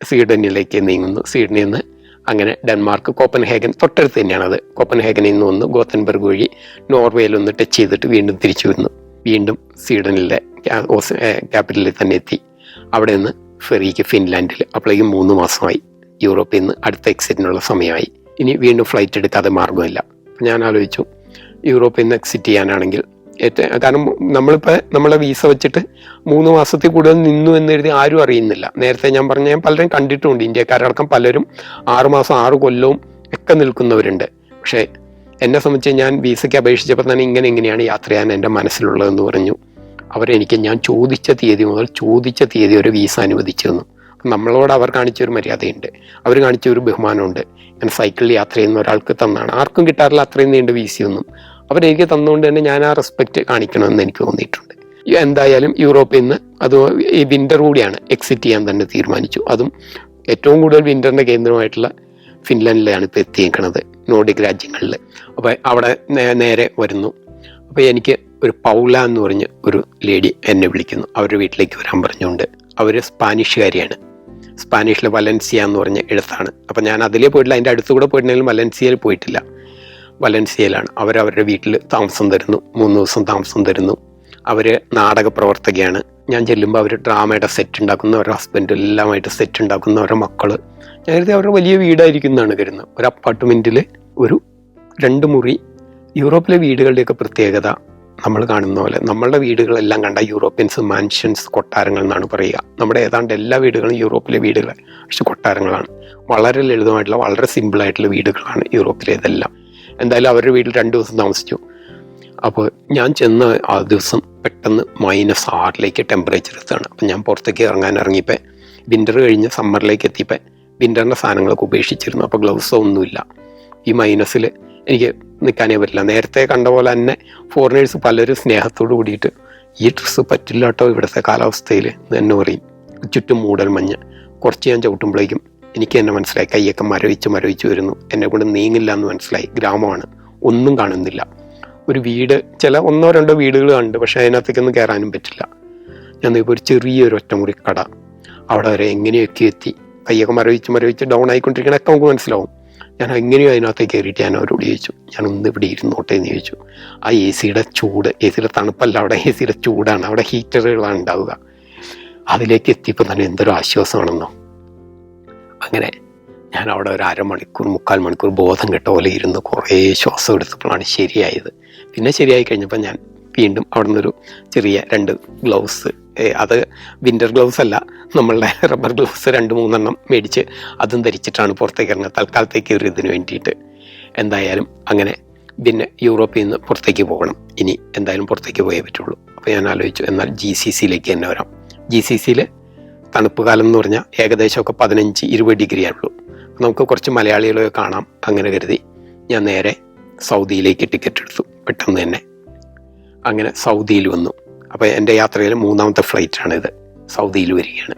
സ്വീഡനിലേക്ക് നീങ്ങുന്നു. സ്വീഡനിൽ നിന്ന് അങ്ങനെ ഡെൻമാർക്ക്, കോപ്പൻഹേഗൻ തൊട്ടടുത്ത് തന്നെയാണത്. കോപ്പൻഹേഗനിൽ നിന്ന് ഒന്ന് ഗോത്തൻബർഗ് വഴി നോർവേയിൽ ഒന്ന് ടച്ച് ചെയ്തിട്ട് വീണ്ടും തിരിച്ചു വന്നു. വീണ്ടും സ്വീഡനിലെ ക്യാപിറ്റലിൽ തന്നെ എത്തി. അവിടെ നിന്ന് ഫെറിക്ക് ഫിൻലാൻഡിൽ. അപ്പോഴേക്കും 3 മാസമായി. യൂറോപ്പിൽ നിന്ന് അടുത്ത എക്സിറ്റിനുള്ള സമയമായി. ഇനി വീണ്ടും ഫ്ലൈറ്റ് എടുക്കാതെ മാർഗമില്ല. ഞാൻ ആലോചിച്ചു, യൂറോപ്പിൽ നിന്ന് എക്സിറ്റ് ചെയ്യാനാണെങ്കിൽ കാരണം നമ്മളിപ്പോൾ നമ്മളെ വീസ വെച്ചിട്ട് 3 മാസത്തിൽ കൂടുതൽ നിന്നു എന്ന് എഴുതി ആരും അറിയുന്നില്ല. നേരത്തെ ഞാൻ പലരും കണ്ടിട്ടുമുണ്ട്. ഇന്ത്യക്കാരടക്കം പലരും 6 മാസം 6 കൊല്ലവും ഒക്കെ നിൽക്കുന്നവരുണ്ട്. പക്ഷേ എന്നെ സംബന്ധിച്ച് ഞാൻ വീസയ്ക്ക് അപേക്ഷിച്ചപ്പോൾ തന്നെ ഇങ്ങനെയാണ് യാത്ര ചെയ്യാൻ എൻ്റെ മനസ്സിലുള്ളതെന്ന് പറഞ്ഞു. അവരെനിക്ക് ഞാൻ ചോദിച്ച തീയതി മുതൽ ചോദിച്ച തീയതി വരെ വീസ അനുവദിച്ചു തന്നു. നമ്മളോട് അവർ കാണിച്ചൊരു മര്യാദയുണ്ട്, അവർ കാണിച്ചൊരു ബഹുമാനമുണ്ട്. ഞാൻ സൈക്കിളിൽ യാത്ര ചെയ്യുന്ന ഒരാൾക്ക് തന്നാണ്, ആർക്കും കിട്ടാറില്ല അത്രയും നീണ്ട വീസയൊന്നും. അവരെനിക്ക് തന്നുകൊണ്ട് തന്നെ ഞാൻ ആ റെസ്പെക്റ്റ് കാണിക്കണമെന്ന് എനിക്ക് തോന്നിയിട്ടുണ്ട്. എന്തായാലും യൂറോപ്പിൽ നിന്ന് അത് ഈ വിന്റർ കൂടിയാണ്, എക്സിറ്റ് ചെയ്യാൻ തന്നെ തീരുമാനിച്ചു. അതും ഏറ്റവും കൂടുതൽ വിന്ററിന്റെ കേന്ദ്രമായിട്ടുള്ള ഫിൻലാൻഡിലാണ് ഇപ്പോൾ എത്തിയേക്കണത്, നോർഡിക് രാജ്യങ്ങളിൽ. അപ്പോൾ അവിടെ നേരെ വരുന്നു. അപ്പോൾ എനിക്ക് ഒരു പൗല എന്ന് പറഞ്ഞ് ഒരു ലേഡി എന്നെ വിളിക്കുന്നു, അവരുടെ വീട്ടിലേക്ക് വരാൻ പറഞ്ഞുകൊണ്ട്. അവർ സ്പാനിഷുകാരിയാണ്. സ്പാനിഷിൽ വലൻസിയ എന്ന് പറഞ്ഞ എഴുത്താണ്. അപ്പം ഞാൻ അതിലേ പോയിട്ടില്ല, അതിൻ്റെ അടുത്തുകൂടെ പോയിട്ടുണ്ടെങ്കിലും വലൻസിയയിൽ പോയിട്ടില്ല. വലൻസിയയിലാണ്. അവരവരുടെ വീട്ടിൽ താമസം തരുന്നു, 3 ദിവസം താമസം തരുന്നു. അവർ നാടക പ്രവർത്തകയാണ്. ഞാൻ ചെല്ലുമ്പോൾ അവർ ഡ്രാമയുടെ സെറ്റ് ഉണ്ടാക്കുന്ന, അവരുടെ ഹസ്ബൻഡ് എല്ലാമായിട്ട് സെറ്റ് ഉണ്ടാക്കുന്ന, അവരുടെ മക്കൾ. ഞാൻ കരുതി അവരുടെ വലിയ വീടായിരിക്കും എന്നാണ് കരുതുന്നത്. ഒരു അപ്പാർട്ട്മെൻറ്റിൽ ഒരു 2 മുറി. യൂറോപ്പിലെ വീടുകളുടെയൊക്കെ പ്രത്യേകത നമ്മൾ കാണുന്ന പോലെ, നമ്മളുടെ വീടുകളെല്ലാം കണ്ട യൂറോപ്യൻസ് മാൻഷൻസ്, കൊട്ടാരങ്ങൾ എന്നാണ് പറയുക. നമ്മുടെ ഏതാണ്ട് എല്ലാ വീടുകളും യൂറോപ്പിലെ വീടുകൾ പക്ഷെ കൊട്ടാരങ്ങളാണ്. വളരെ ലളിതമായിട്ടുള്ള, വളരെ സിമ്പിളായിട്ടുള്ള വീടുകളാണ് യൂറോപ്പിലേതെല്ലാം. എന്തായാലും അവരുടെ വീട്ടിൽ 2 ദിവസം താമസിച്ചു. അപ്പോൾ ഞാൻ ചെന്ന ആ ദിവസം പെട്ടെന്ന് -6 ടെമ്പറേച്ചർ എത്തുകയാണ്. അപ്പം ഞാൻ പുറത്തേക്ക് ഇറങ്ങിയപ്പോൾ വിൻ്റർ കഴിഞ്ഞ് സമ്മറിലേക്ക് എത്തിയപ്പോൾ വിൻ്ററിൻ്റെ സാധനങ്ങളൊക്കെ ഉപേക്ഷിച്ചിരുന്നു. അപ്പോൾ ഗ്ലൗസോ ഒന്നുമില്ല. ഈ മൈനസിൽ എനിക്ക് നിൽക്കാനേ പറ്റില്ല. നേരത്തെ കണ്ട പോലെ തന്നെ ഫോറിനേഴ്സ് പലരും സ്നേഹത്തോട് കൂടിയിട്ട് ഈ ഡ്രസ്സ് പറ്റില്ല കേട്ടോ ഇവിടുത്തെ കാലാവസ്ഥയിൽ എന്ന് പറയും. ചുറ്റും മൂടൽ മഞ്ഞ്. കുറച്ച് ഞാൻ ചവിട്ടുമ്പോഴേക്കും എനിക്ക് തന്നെ മനസ്സിലായി, കൈയൊക്കെ മരവിച്ച് വരുന്നു. എന്നെ കൊണ്ട് നീങ്ങില്ല എന്ന് മനസ്സിലായി. ഗ്രാമമാണ്, ഒന്നും കാണുന്നില്ല. ഒരു വീട്, ചില 1-2 വീടുകൾ കണ്ട്, പക്ഷെ അതിനകത്തേക്കൊന്നും കയറാനും പറ്റില്ല. ഞാൻ ഇപ്പോൾ ഒരു ചെറിയൊരു ഒറ്റമുറി കട, അവിടെ വരെ എങ്ങനെയൊക്കെ എത്തി. കൈയൊക്കെ മരവിച്ച് ഡൗൺ ആയിക്കൊണ്ടിരിക്കണൊക്കെ നമുക്ക് മനസ്സിലാവും. ഞാൻ എങ്ങനെയോ അതിനകത്തേക്ക് കയറിയിട്ട് ഞാൻ അവരോട് ചോദിച്ചു, ഞാനൊന്ന് ഇവിടെ ഇരുന്നോട്ടെ എന്ന് ചോദിച്ചു. ആ AC-യുടെ ചൂട്, AC-യുടെ തണുപ്പല്ല, അവിടെ AC-യുടെ ചൂടാണ്, അവിടെ ഹീറ്ററുകളാണ് ഉണ്ടാവുക. അതിലേക്ക് എത്തിയപ്പോൾ തന്നെ എന്തൊരു ആശ്വാസമാണെന്നോ. അങ്ങനെ ഞാൻ അവിടെ ഒരു 3/4 മണിക്കൂർ ബോധം കെട്ട പോലെ ഇരുന്ന് കുറേ ശ്വാസം എടുത്തപ്പോഴാണ് ശരിയായത്. പിന്നെ ശരിയായി കഴിഞ്ഞപ്പോൾ ഞാൻ വീണ്ടും അവിടെ നിന്നൊരു ചെറിയ 2 ഗ്ലൗസ്, അത് വിൻ്റർ ഗ്ലൗസ് അല്ല, നമ്മളുടെ റബ്ബർ ഗ്ലൗസ് 2-3 മേടിച്ച് അതും ധരിച്ചിട്ടാണ് പുറത്തേക്ക് ഇറങ്ങുന്നത്, തൽക്കാലത്തേക്ക് ഒരു ഇതിന് വേണ്ടിയിട്ട്. എന്തായാലും അങ്ങനെ പിന്നെ യൂറോപ്പിൽ നിന്ന് പുറത്തേക്ക് പോകണം. ഇനി എന്തായാലും പുറത്തേക്ക് പോയേ പറ്റുള്ളൂ. അപ്പോൾ ഞാൻ ആലോചിച്ചു, എന്നാൽ GCC-യിലേക്ക് തന്നെ വരാം. GCC-യിൽ തണുപ്പ് കാലം എന്ന് പറഞ്ഞാൽ ഏകദേശമൊക്കെ 15-20 ഡിഗ്രിയാണുള്ളൂ. നമുക്ക് കുറച്ച് മലയാളികളെ കാണാം. അങ്ങനെ കരുതി ഞാൻ നേരെ സൗദിയിലേക്ക് ടിക്കറ്റ് എടുത്തു പെട്ടെന്ന് തന്നെ. അങ്ങനെ സൗദിയിൽ വന്നു. അപ്പോൾ എൻ്റെ യാത്രയിൽ 3ാമത്തെ ഫ്ലൈറ്റാണിത്. സൗദിയിൽ വരികയാണ്.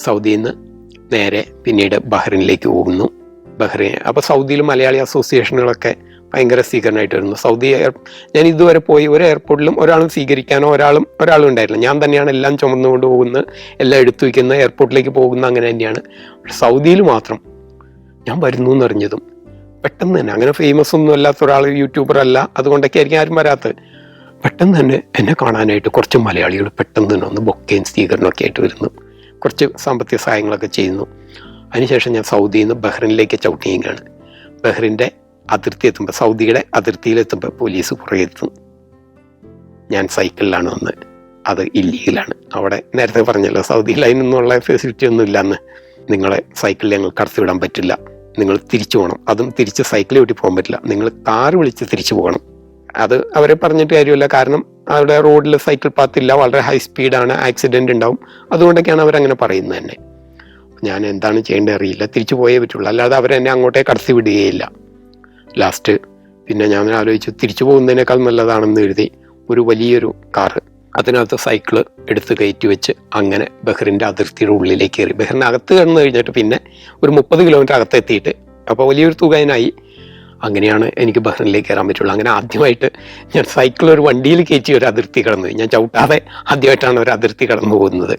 സൗദിയിൽ നിന്ന് നേരെ പിന്നീട് ബഹ്റിനിലേക്ക് പോകുന്നു. അപ്പോൾ സൗദിയിൽ മലയാളി അസോസിയേഷനുകളൊക്കെ ഭയങ്കര സ്വീകരണമായിട്ട് വരുന്നു. ഞാൻ ഇതുവരെ പോയി ഒരു എയർപോർട്ടിലും ഒരാളും സ്വീകരിക്കാനോ ഒരാളും ഉണ്ടായിട്ടില്ല. ഞാൻ തന്നെയാണ് എല്ലാം ചുമന്നുകൊണ്ട് പോകുന്നത്, എല്ലാം എടുത്തു വയ്ക്കുന്നത്, എയർപോർട്ടിലേക്ക് പോകുന്ന അങ്ങനെ തന്നെയാണ്. പക്ഷെ സൗദിയിൽ മാത്രം ഞാൻ വരുന്നു എന്നറിഞ്ഞതും പെട്ടെന്ന് തന്നെ, അങ്ങനെ ഫേമസ് ഒന്നും അല്ലാത്ത ഒരാൾ, യൂട്യൂബർ അല്ല, അതുകൊണ്ടൊക്കെ ആയിരിക്കും ആരും വരാത്തത്. പെട്ടെന്ന് തന്നെ എന്നെ കാണാനായിട്ട് കുറച്ച് മലയാളികൾ പെട്ടെന്ന് തന്നെ ഒന്ന് ബൊക്കയും സ്വീകരണമൊക്കെ ആയിട്ട് വരുന്നു, കുറച്ച് സാമ്പത്തിക സഹായങ്ങളൊക്കെ ചെയ്യുന്നു. അതിനുശേഷം ഞാൻ സൗദിയിൽ നിന്ന് ബഹ്റിനിലേക്ക് ചവിട്ടിയാണ്. ബഹ്റിൻ്റെ അതിർത്തി എത്തുമ്പോൾ, സൗദിയുടെ അതിർത്തിയിലെത്തുമ്പോൾ പോലീസ് പുറകെ എത്തും. ഞാൻ സൈക്കിളിലാണ് വന്നത്, അത് ഇല്ലീഗലാണ്. അവിടെ നേരത്തെ പറഞ്ഞല്ലോ സൗദിയിൽ അതിനൊന്നുള്ള ഫെസിലിറ്റി ഒന്നും ഇല്ലന്ന്. നിങ്ങളെ സൈക്കിളിൽ ഞങ്ങൾ കടത്തിവിടാൻ പറ്റില്ല, നിങ്ങൾ തിരിച്ചു പോകണം, അതും തിരിച്ച് സൈക്കിളിൽ ഓട്ടി പോകാൻ പറ്റില്ല, നിങ്ങൾ കാറ് വിളിച്ച് തിരിച്ചു പോകണം. അത് അവരെ പറഞ്ഞിട്ട് കാര്യമില്ല, കാരണം അവിടെ റോഡിൽ സൈക്കിൾ പാത്തില്ല, വളരെ ഹൈ സ്പീഡാണ്, ആക്സിഡന്റ് ഉണ്ടാവും. അതുകൊണ്ടൊക്കെയാണ് അവരങ്ങനെ പറയുന്നത് തന്നെ. ഞാൻ എന്താണ് ചെയ്യേണ്ടത് അറിയില്ല, തിരിച്ചു പോയേ പറ്റുള്ളൂ, അല്ലാതെ അവരെന്നെ അങ്ങോട്ടേ കടത്തി വിടുകയില്ല. ലാസ്റ്റ് പിന്നെ ഞാൻ ആലോചിച്ചു, തിരിച്ചു പോകുന്നതിനേക്കാൾ നല്ലതാണെന്ന് എഴുതി ഒരു വലിയൊരു കാറ്, അതിനകത്ത് സൈക്കിള് എടുത്ത് കയറ്റി വെച്ച് അങ്ങനെ ബഹ്റിൻ്റെ അതിർത്തിയുടെ ഉള്ളിലേക്ക് കയറി. ബഹ്റിൻ്റെ അകത്ത് കടന്നു കഴിഞ്ഞിട്ട് പിന്നെ ഒരു 30 കിലോമീറ്റർ അകത്തെത്തിയിട്ട്, അപ്പോൾ വലിയൊരു തുക അതിനായി. അങ്ങനെയാണ് എനിക്ക് ബഹ്റിനിലേക്ക് കയറാൻ പറ്റുള്ളൂ. അങ്ങനെ ആദ്യമായിട്ട് ഞാൻ സൈക്കിൾ ഒരു വണ്ടിയിൽ കയറ്റി ഒരു അതിർത്തി കടന്നു. ഞാൻ ചവിട്ടാതെ ആദ്യമായിട്ടാണ് ഒരു അതിർത്തി കടന്നു പോകുന്നത്.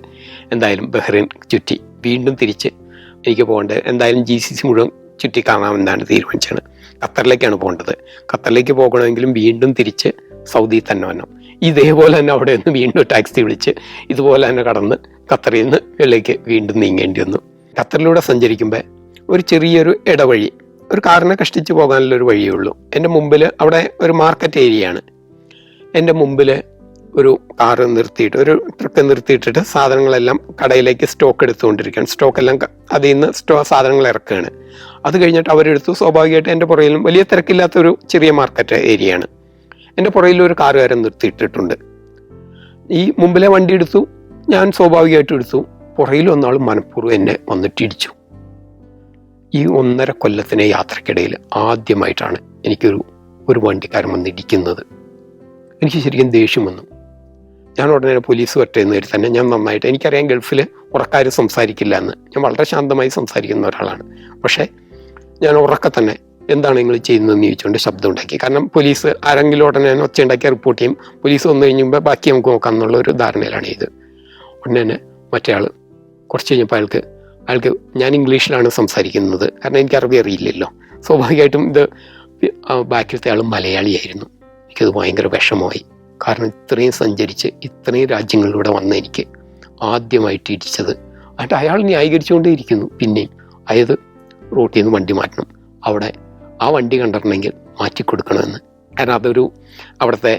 എന്തായാലും ബഹ്റിൻ ചുറ്റി വീണ്ടും തിരിച്ച് എനിക്ക് പോകേണ്ടത്, എന്തായാലും GCC മുഴുവൻ ചുറ്റി കാണാമെന്നാണ് തീരുമാനിച്ചത്. ഖത്തറിലേക്കാണ് പോകേണ്ടത്. ഖത്തറിലേക്ക് പോകണമെങ്കിലും വീണ്ടും തിരിച്ച് സൗദി തന്നെ വരണം. ഇതേപോലെ തന്നെ അവിടെ നിന്ന് വീണ്ടും ടാക്സി വിളിച്ച് ഇതുപോലെ തന്നെ കടന്ന് ഖത്തറിൽ നിന്ന് വെള്ളിലേക്ക് വീണ്ടും നീങ്ങേണ്ടി വന്നു. ഖത്തറിലൂടെ സഞ്ചരിക്കുമ്പോൾ ഒരു ചെറിയൊരു ഇടവഴി, ഒരു കാറിനെ കഷ്ടിച്ച് പോകാനുള്ളൊരു വഴിയേ ഉള്ളൂ. എൻ്റെ മുമ്പിൽ അവിടെ ഒരു മാർക്കറ്റ് ഏരിയയാണ്. എൻ്റെ മുമ്പിൽ ഒരു കാറ് നിർത്തിയിട്ട്, ഒരു ട്രക്ക് നിർത്തിയിട്ടിട്ട് സാധനങ്ങളെല്ലാം കടയിലേക്ക് സ്റ്റോക്ക് എടുത്തുകൊണ്ടിരിക്കുകയാണ്. സ്റ്റോക്കെല്ലാം അതിൽ നിന്ന് സാധനങ്ങൾ ഇറക്കുകയാണ്. അത് കഴിഞ്ഞിട്ട് അവരെടുത്തു. സ്വാഭാവികമായിട്ട് എൻ്റെ പുറയിലും വലിയ തിരക്കില്ലാത്തൊരു ചെറിയ മാർക്കറ്റ് ഏരിയയാണ്. എൻ്റെ പുറയിൽ ഒരു കാറുകാരൻ നിർത്തിയിട്ടിട്ടുണ്ട്. ഈ മുമ്പിലെ വണ്ടി എടുത്തു, ഞാൻ സ്വാഭാവികമായിട്ടും എടുത്തു. പുറയിൽ ഒന്നാൾ മനഃപൂർവ്വം എന്നെ വന്നിട്ടിടിച്ചു. ഈ 1.5 കൊല്ലത്തിനെ യാത്രക്കിടയിൽ ആദ്യമായിട്ടാണ് ഒരു വണ്ടിക്കാരൻ വന്നിടിക്കുന്നത്. എനിക്ക് ശരിക്കും ദേഷ്യം വന്നു. ഞാൻ ഉടനെ പോലീസ് വരട്ടെ എന്ന് കരുതി തന്നെ ഞാൻ നന്നായിട്ട്, എനിക്കറിയാം ഗൾഫിൽ ഉറക്കാരും സംസാരിക്കില്ല എന്ന്, ഞാൻ വളരെ ശാന്തമായി സംസാരിക്കുന്ന ഒരാളാണ്. പക്ഷേ ഞാൻ ഉറക്കെ തന്നെ എന്താണ് നിങ്ങൾ ചെയ്യുന്നതെന്ന് ചോദിച്ചുകൊണ്ട് ശബ്ദം ഉണ്ടാക്കി. കാരണം പോലീസ് ആരെങ്കിലും ഉടനെ ഒച്ച ഉണ്ടാക്കി റിപ്പോർട്ട് ചെയ്യും, പോലീസ് വന്നു കഴിയുമ്പോൾ ബാക്കി നമുക്ക് നോക്കാം എന്നുള്ള ഒരു ധാരണയിലാണ് ഇത്. ഉടനെ തന്നെ മറ്റേ ആൾ കുറച്ച് കഴിഞ്ഞപ്പോൾ അയാൾക്ക് ഞാൻ ഇംഗ്ലീഷിലാണ് സംസാരിക്കുന്നത്, കാരണം എനിക്ക് അറബി അറിയില്ലല്ലോ. സ്വാഭാവികമായിട്ടും ഇത് ബാക്കിലത്തെ ആൾ മലയാളിയായിരുന്നു. എനിക്കത് ഭയങ്കര വിഷമമായി. കാരണം ഇത്രയും സഞ്ചരിച്ച് ഇത്രയും രാജ്യങ്ങളിലൂടെ വന്ന എനിക്ക് ആദ്യമായിട്ട് ഇടിച്ചത്. എന്നിട്ട് അയാൾ ന്യായീകരിച്ചുകൊണ്ടേ ഇരിക്കുന്നു. പിന്നെയും അതായത് റോട്ടിൽ നിന്ന് വണ്ടി മാറ്റണം, അവിടെ ആ വണ്ടി കണ്ടിട്ടുണ്ടെങ്കിൽ മാറ്റിക്കൊടുക്കണമെന്ന്. കാരണം അതൊരു അവിടുത്തെ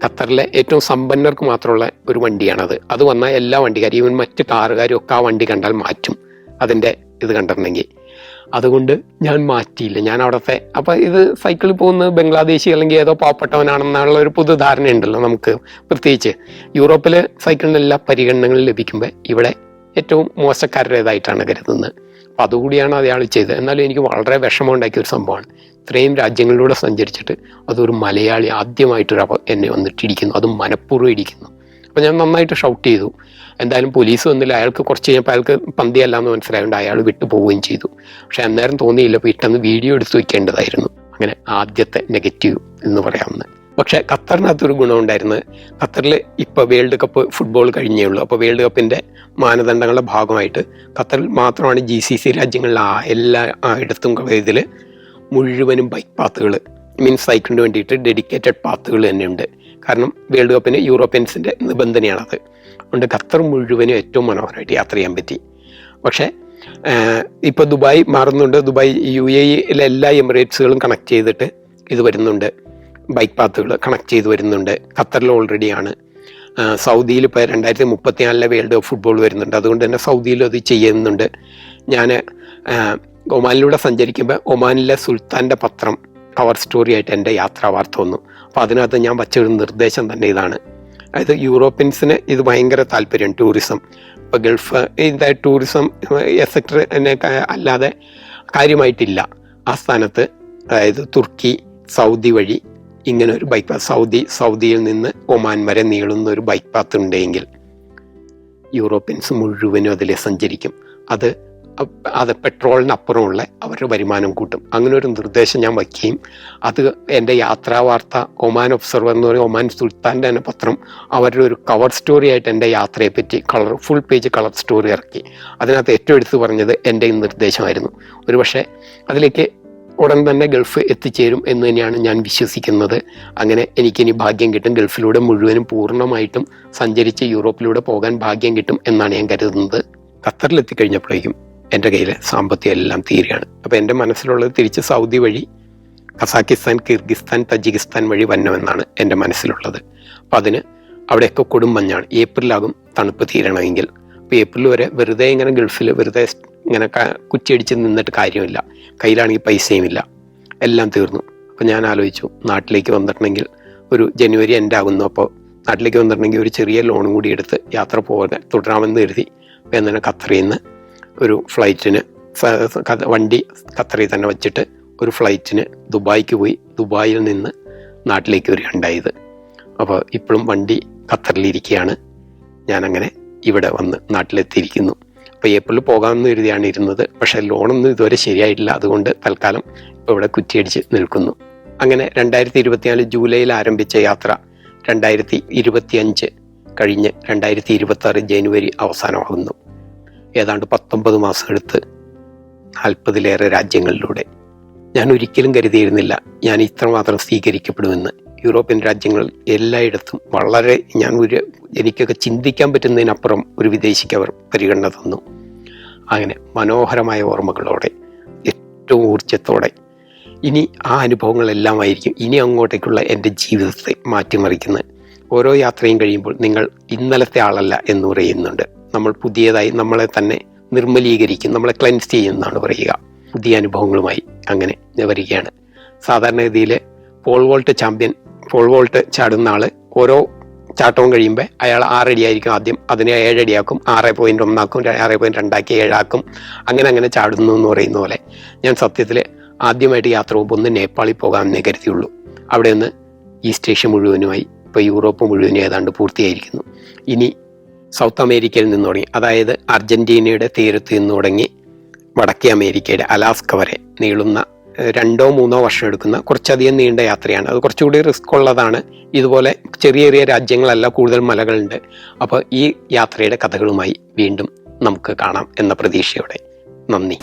ഖത്തറിലെ ഏറ്റവും സമ്പന്നർക്ക് മാത്രമുള്ള ഒരു വണ്ടിയാണത്. അത് വന്നാൽ എല്ലാ വണ്ടിക്കാരും, ഈവൻ മറ്റ് കാറുകാരും ഒക്കെ ആ വണ്ടി കണ്ടാൽ മാറ്റും അതിൻ്റെ ഇത് കണ്ടിട്ടുണ്ടെങ്കിൽ. അതുകൊണ്ട് ഞാൻ മാറ്റിയില്ല. ഞാൻ അവിടുത്തെ, അപ്പം ഇത് സൈക്കിളിൽ പോകുന്നത് ബംഗ്ലാദേശി അല്ലെങ്കിൽ ഏതോ പാവപ്പെട്ടവനാണെന്നുള്ള ഒരു പൊതുധാരണയുണ്ടല്ലോ നമുക്ക്. പ്രത്യേകിച്ച് യൂറോപ്പിൽ സൈക്കിളിന് എല്ലാ പരിഗണനകളും ലഭിക്കുമ്പോൾ ഇവിടെ ഏറ്റവും മോശക്കാരുടേതായിട്ടാണ് കരുതുന്നത്. അപ്പം അതുകൂടിയാണ് അയാൾ ചെയ്തത്. എന്നാലും എനിക്ക് വളരെ വിഷമം ഉണ്ടാക്കിയ ഒരു സംഭവമാണ്. ഇത്രയും രാജ്യങ്ങളിലൂടെ സഞ്ചരിച്ചിട്ട് അതൊരു മലയാളി ആദ്യമായിട്ടൊരു എന്നെ വന്നിട്ടിരിക്കുന്നു, അതും മനഃപൂർവ്വം ഇരിക്കുന്നു. അപ്പം ഞാൻ നന്നായിട്ട് ഷൗട്ട് ചെയ്തു. എന്തായാലും പോലീസ് വന്നില്ല. അയാൾക്ക് കുറച്ച് കഴിഞ്ഞപ്പോൾ അയാൾക്ക് പന്തിയല്ലാന്ന് മനസ്സിലായതുകൊണ്ട് അയാൾ വിട്ടു പോവുകയും ചെയ്തു. പക്ഷെ അന്നേരം തോന്നിയില്ല, പെട്ടെന്ന് വീഡിയോ എടുത്ത് വയ്ക്കേണ്ടതായിരുന്നു. അങ്ങനെ ആദ്യത്തെ നെഗറ്റീവ് എന്ന് പറയാവുന്നത്. പക്ഷെ ഖത്തറിനകത്തൊരു ഗുണമുണ്ടായിരുന്നത്, ഖത്തറിൽ ഇപ്പോൾ വേൾഡ് കപ്പ് ഫുട്ബോൾ കഴിഞ്ഞേ ഉള്ളൂ. അപ്പോൾ വേൾഡ് കപ്പിൻ്റെ മാനദണ്ഡങ്ങളുടെ ഭാഗമായിട്ട് ഖത്തറിൽ മാത്രമാണ് GCC രാജ്യങ്ങളിൽ എല്ലാ ഇടത്തും ഇതിൽ മുഴുവനും ബൈക്ക് പാത്തുകൾ, മീൻസ് സൈക്കിളിന് വേണ്ടിയിട്ട് ഡെഡിക്കേറ്റഡ് പാത്തുകൾ തന്നെയുണ്ട്. കാരണം വേൾഡ് കപ്പിന് യൂറോപ്യൻസിൻ്റെ നിബന്ധനയാണത്. അതുകൊണ്ട് ഖത്തർ മുഴുവനും ഏറ്റവും മനോഹരമായിട്ട് യാത്ര ചെയ്യാൻ പറ്റി. പക്ഷേ ഇപ്പോൾ ദുബായ് മാറുന്നുണ്ട്. ദുബായ് UAE-യിലെ എല്ലാ എമിറേറ്റ്സുകളും കണക്ട് ചെയ്തിട്ട് ഇത് വരുന്നുണ്ട്, ബൈക്ക് പാത്തുകൾ കണക്ട് ചെയ്ത് വരുന്നുണ്ട്. ഖത്തറിൽ ഓൾറെഡിയാണ്. സൗദിയിൽ ഇപ്പോൾ 2034 വേൾഡ് കപ്പ് ഫുട്ബോൾ വരുന്നുണ്ട്. അതുകൊണ്ട് തന്നെ സൗദിയിലും അത് ചെയ്യുന്നുണ്ട്. ഞാൻ ഒമാനിലൂടെ സഞ്ചരിക്കുമ്പോൾ ഒമാനിലെ സുൽത്താൻ്റെ പത്രം കവർ സ്റ്റോറി ആയിട്ട് എൻ്റെ യാത്രാ വാർത്ത വന്നു. അപ്പോൾ അതിനകത്ത് ഞാൻ വച്ചൊരു നിർദ്ദേശം തന്നെ ഇതാണ്. അതായത് യൂറോപ്യൻസിന് ഇത് ഭയങ്കര താല്പര്യം, ടൂറിസം. ഇപ്പോൾ ഗൾഫ് ഇതായ ടൂറിസം സെക്ടർ അല്ലാതെ കാര്യമായിട്ടില്ല. ആ സ്ഥാനത്ത് അതായത് തുർക്കി, സൗദി വഴി ഇങ്ങനെ ഒരു ബൈക്ക് പാത്ത്, സൗദിയിൽ നിന്ന് ഒമാൻ വരെ നീളുന്ന ഒരു ബൈക്ക് പാത്ത് ഉണ്ടെങ്കിൽ യൂറോപ്യൻസ് മുഴുവനും അതിലെ സഞ്ചരിക്കും. അത് അത് പെട്രോളിനപ്പുറമുള്ള അവരുടെ വരുമാനം കൂട്ടും. അങ്ങനെ ഒരു നിർദ്ദേശം ഞാൻ വയ്ക്കുകയും അത് എൻ്റെ യാത്രാ വാർത്ത ഒമാൻ ഒബ്സർവർ എന്ന് പറയുന്ന ഒമാൻ സുൽത്താൻ്റെ തന്നെ പത്രം അവരുടെ ഒരു കവർ സ്റ്റോറി ആയിട്ട് എൻ്റെ യാത്രയെപ്പറ്റി ഫുൾ പേജ് കളർ സ്റ്റോറി ഇറക്കി. അതിനകത്ത് ഏറ്റവും എടുത്തു പറഞ്ഞത് എൻ്റെ ഈ നിർദ്ദേശമായിരുന്നു. ഒരുപക്ഷെ അതിലേക്ക് ഉടൻ തന്നെ ഗൾഫ് എത്തിച്ചേരും എന്ന് തന്നെയാണ് ഞാൻ വിശ്വസിക്കുന്നത്. അങ്ങനെ എനിക്കിനി ഭാഗ്യം കിട്ടും, ഗൾഫിലൂടെ മുഴുവനും പൂർണ്ണമായിട്ടും സഞ്ചരിച്ച് യൂറോപ്പിലൂടെ പോകാൻ ഭാഗ്യം കിട്ടും എന്നാണ് ഞാൻ കരുതുന്നത്. ഖത്തറിലെത്തിക്കഴിഞ്ഞപ്പോഴേക്കും എൻ്റെ കയ്യിൽ സാമ്പത്തികം എല്ലാം തീരുകയാണ്. അപ്പോൾ എൻ്റെ മനസ്സിലുള്ളത് തിരിച്ച് സൗദി വഴി കസാക്കിസ്ഥാൻ, കിർഗിസ്ഥാൻ, തജിക്കിസ്ഥാൻ വഴി വന്നമെന്നാണ് എൻ്റെ മനസ്സിലുള്ളത്. അപ്പോൾ അതിന് അവിടെയൊക്കെ കൊടും മഞ്ഞാണ്. ഏപ്രിലാകും തണുപ്പ് തീരണമെങ്കിൽ. അപ്പോൾ ഏപ്രിൽ വരെ വെറുതെ ഇങ്ങനെ ഗൾഫിൽ വെറുതെ ഇങ്ങനെ കുറ്റിയടിച്ച് നിന്നിട്ട് കാര്യമില്ല. കയ്യിലാണെങ്കിൽ പൈസയും ഇല്ല, എല്ലാം തീർന്നു. അപ്പോൾ ഞാൻ ആലോചിച്ചു, നാട്ടിലേക്ക് വന്നിട്ടുണ്ടെങ്കിൽ ഒരു ജനുവരി എൻ്റെ ആകുന്നു. അപ്പോൾ നാട്ടിലേക്ക് വന്നിട്ടുണ്ടെങ്കിൽ ഒരു ചെറിയ ലോണും കൂടി എടുത്ത് യാത്ര പോകാൻ തുടരാമെന്ന് കരുതി എന്നാൽ ഖത്തറിൽ നിന്ന് ഒരു ഫ്ലൈറ്റിന് വണ്ടി ഖത്തറിൽ തന്നെ വച്ചിട്ട് ഒരു ഫ്ലൈറ്റിന് ദുബായിക്ക് പോയി ദുബായിൽ നിന്ന് നാട്ടിലേക്ക് വരികയുണ്ടായത്. അപ്പോൾ ഇപ്പോഴും വണ്ടി ഖത്തറിലിരിക്കുകയാണ്. ഞാനങ്ങനെ ഇവിടെ വന്ന് നാട്ടിലെത്തിയിരിക്കുന്നു. അപ്പോൾ ഏപ്രിലിൽ പോകാമെന്ന് കരുതിയാണ് ഇരുന്നത്. പക്ഷേ ലോണൊന്നും ഇതുവരെ ശരിയായിട്ടില്ല. അതുകൊണ്ട് തൽക്കാലം ഇപ്പോൾ ഇവിടെ കുറ്റിയടിച്ച് നിൽക്കുന്നു. അങ്ങനെ 2024 ജൂലൈയിൽ ആരംഭിച്ച യാത്ര 2025 കഴിഞ്ഞ് 2026 ജനുവരി അവസാനമാകുന്നു. ഏതാണ്ട് 19 മാസം എടുത്ത് 40-ലേറെ രാജ്യങ്ങളിലൂടെ. ഞാൻ ഒരിക്കലും കരുതിയിരുന്നില്ല ഞാൻ ഇത്രമാത്രം സ്വീകരിക്കപ്പെടുമെന്ന്. യൂറോപ്യൻ രാജ്യങ്ങൾ എല്ലായിടത്തും വളരെ എനിക്കൊക്കെ ചിന്തിക്കാൻ പറ്റുന്നതിനപ്പുറം ഒരു വിദേശിക്ക് അവർ പരിഗണന തന്നു. അങ്ങനെ മനോഹരമായ ഓർമ്മകളോടെ ഏറ്റവും ഊർജ്ജത്തോടെ ഇനി ആ അനുഭവങ്ങളെല്ലാമായിരിക്കും ഇനി അങ്ങോട്ടേക്കുള്ള എൻ്റെ ജീവിതത്തെ മാറ്റിമറിക്കുന്നത്. ഓരോ യാത്രയും കഴിയുമ്പോൾ നിങ്ങൾ ഇന്നലത്തെ ആളല്ല എന്ന് പറയുന്നുണ്ട്. നമ്മൾ പുതിയതായി നമ്മളെ തന്നെ നിർമ്മലീകരിക്കും, നമ്മളെ ക്ലെൻസ് ചെയ്യുമെന്നാണ് പറയുക. പുതിയ അനുഭവങ്ങളുമായി അങ്ങനെ വരികയാണ്. സാധാരണഗതിയിൽ പോൾ വോൾട്ട് ചാടുന്ന ആൾ ഓരോ ചാട്ടവും കഴിയുമ്പോൾ അയാൾ 6 അടിയായിരിക്കും ആദ്യം, അതിനെ 7 അടിയാക്കും, 6.1 ആക്കും, 6.2 7 ആക്കും, അങ്ങനെ ചാടുന്നു എന്ന് പറയുന്ന പോലെ ഞാൻ സത്യത്തിൽ ആദ്യമായിട്ട് യാത്ര പോകുമ്പോൾ ഒന്ന് നേപ്പാളിൽ പോകാമെന്നേ കരുതിയുള്ളൂ. അവിടെ നിന്ന് ഈസ്റ്റ് ഏഷ്യ മുഴുവനുമായി ഇപ്പോൾ യൂറോപ്പ് മുഴുവനും ഏതാണ്ട് പൂർത്തിയായിരിക്കുന്നു. ഇനി സൗത്ത് അമേരിക്കയിൽ നിന്ന് തുടങ്ങി, അതായത് അർജന്റീനയുടെ തീരത്ത് നിന്ന് തുടങ്ങി വടക്കേ അമേരിക്കയുടെ അലാസ്ക വരെ നീളുന്ന 2-3 വർഷം എടുക്കുന്ന കുറച്ചധികം നീണ്ട യാത്രയാണ്. അത് കുറച്ചുകൂടി റിസ്ക് ഉള്ളതാണ്. ഇതുപോലെ ചെറിയ ചെറിയ രാജ്യങ്ങളല്ല, കൂടുതൽ മലകളുണ്ട്. അപ്പോൾ ഈ യാത്രയുടെ കഥകളുമായി വീണ്ടും നമുക്ക് കാണാം എന്ന പ്രതീക്ഷയോടെ നന്ദി.